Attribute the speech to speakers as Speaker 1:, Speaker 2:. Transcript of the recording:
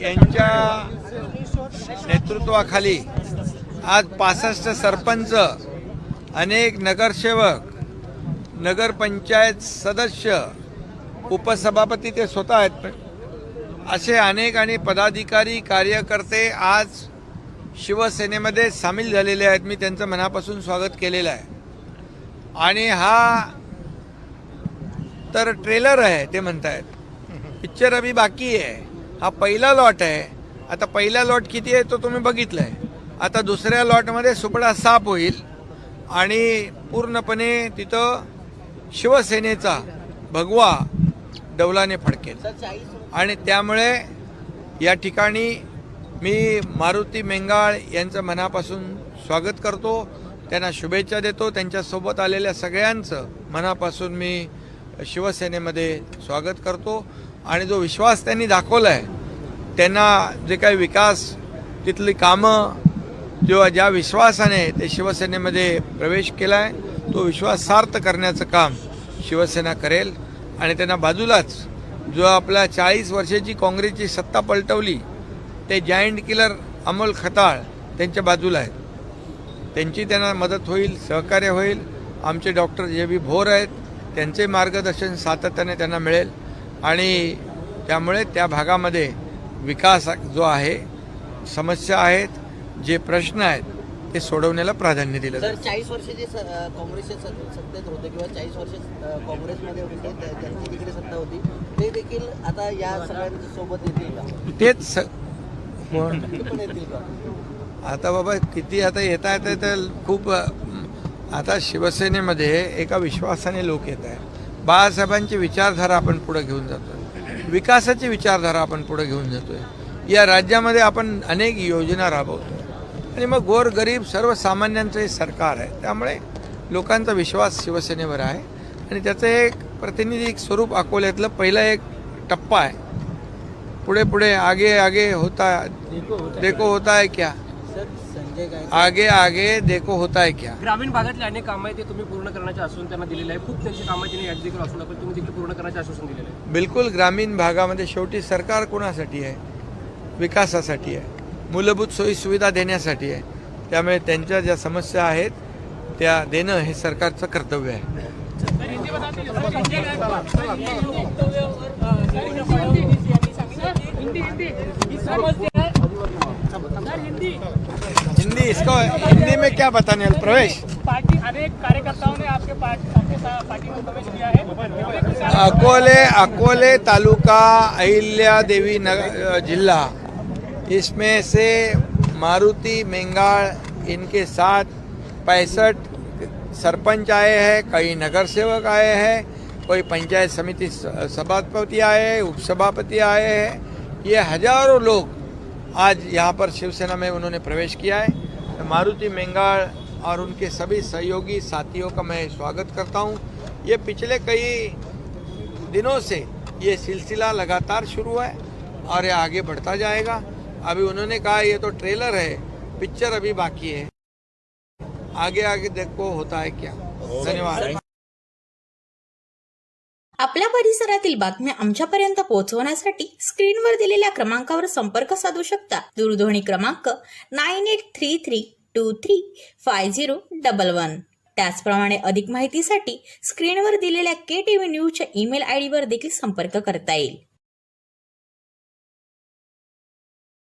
Speaker 1: यांच्या नेतृत्वाखाली आज 65 सरपंच, अनेक नगरसेवक, नगरपंचायत सदस्य, उपसभापती ते स्वतः आहेत, असे अनेक आणि पदाधिकारी कार्यकर्ते आज शिवसेनेमध्ये सामील झालेले आहेत. मी त्यांचं मनापासून स्वागत केलेलं आहे. आणि हा तर ट्रेलर आहे, ते म्हणतायत पिक्चर अभी बाकी आहे. हा पहिला लॉट आहे. आता पहिला लॉट किती आहे तो तुम्ही बघितलाय. आता दुसऱ्या लॉटमध्ये सुपडा साफ होईल आणि पूर्णपणे तिथं शिवसेनेचा भगवा डौलाने फडकेल. आणि त्यामुळे या ठिकाणी मी मारुती मेंगाळ यांचं मनापासून स्वागत करतो, त्यांना शुभेच्छा देतो. त्यांच्यासोबत आलेल्या सगळ्यांचं मनापासून मी शिवसेनेमध्ये स्वागत करतो. आणि जो विश्वास त्यांनी दाखवला आहे, त्यांना जे काही विकास, तिथली कामं, ज्या विश्वासाने ते शिवसेनेमध्ये प्रवेश केला आहे, तो विश्वास सार्थ करण्याचं काम शिवसेना करेल. आणि त्यांना बाजूलाच जो आपल्या 40 वर्षाची काँग्रेसची सत्ता पलटवली, ते जायंट किलर अमोल खताळ त्यांच्या बाजूला आहेत. त्यांची त्यांना मदत होईल, सहकार्य होईल. आमचे डॉक्टर जे.बी. भोर आहेत, त्यांचे मार्गदर्शन सातत्याने त्यांना मिळेल. आणि त्यामुळे त्या भागामध्ये विकास जो आहे, समस्या आहेत, जे प्रश्न आहेत, ते सोडवण्याला प्राधान्य दिलं जातं.
Speaker 2: 40 वर्ष जे काँग्रेसच्या सत्तेत होते किंवा 40 वर्ष काँग्रेसमध्ये होते, त्यांची तिकडे सत्ता होती, ते देखील आता या सगळ्यांच्या सोबत येतील का?
Speaker 1: तेच
Speaker 2: पण येतील का?
Speaker 1: आता बाबा किती आता येता येतं तर खूप. आता शिवसेनेमध्ये एका विश्वासाने लोक येत आहेत. बाळासाहेबांची विचारधारा आपण पुढे घेऊन जातोय, विकासाची विचारधारा आपण पुढे घेऊन जातोय. या राज्यामध्ये आपण अनेक योजना राबवतोय आणि मग गोरगरीब सर्वसामान्यांचं हे सरकार आहे. त्यामुळे लोकांचा विश्वास शिवसेनेवर आहे आणि त्याचं एक प्रातिनिधिक स्वरूप अकोल्यातलं पहिला एक टप्पा आहे. पुढे पुढे आगे आगे होता देखो होता है क्या, आगे आगे देखो होता है क्या.
Speaker 3: ग्रामीण भागातले अनेक कामं आहेत ते तुम्ही पूर्ण करण्याचे आश्वासन त्यांना दिलेलं आहे. खूप त्यांची कामं त्यांनी यादी देखील असून तुम्ही देखील पूर्ण करण्याचे आश्वासन दिलेलं आहे.
Speaker 1: बिलकुल. ग्रामीण भागामध्ये शेवटी सरकार कोणासाठी आहे? विकासासाठी आहे, मूलभूत सोयी सुविधा देण्यासाठी आहे. त्यामुळे त्यांच्या ज्या समस्या आहेत त्या देणं हे सरकारचं कर्तव्य आहे. हिंदी इसको हिंदी में क्या बताने वाले? प्रवेश
Speaker 4: पार्टी अनेक कार्यकर्ताओं ने आपके पार्टी में प्रवेश किया है.
Speaker 1: अकोले तालुका अहिल्या देवी नगर जिला, इसमें से मारुति मेंगाड़, इनके साथ 65 सरपंच आए हैं, कई नगर सेवक आए हैं, कोई पंचायत समिति सभापति आए हैं, उपसभापति आए हैं. ये हजारों लोग आज यहाँ पर शिवसेना में उन्होंने प्रवेश किया है. मारुति मेंगाड़ और उनके सभी सहयोगी साथियों का मैं स्वागत करता हूँ. ये पिछले कई दिनों से ये सिलसिला लगातार शुरू है और ये आगे बढ़ता जाएगा. अभी उन्होंने कहा ये तो ट्रेलर है, पिक्चर अभी बाकी है, आगे आगे देखो होता है क्या. धन्यवाद.
Speaker 5: आपल्या परिसरातील बातम्या आमच्यापर्यंत पोहोचवण्यासाठी स्क्रीनवर दिलेल्या क्रमांकावर संपर्क साधू शकता. दूरध्वनी क्रमांक 9833235011. त्याचप्रमाणे अधिक माहितीसाठी स्क्रीनवर दिलेल्या KTV न्यूजच्या ईमेल आयडीवर देखील संपर्क करता येईल.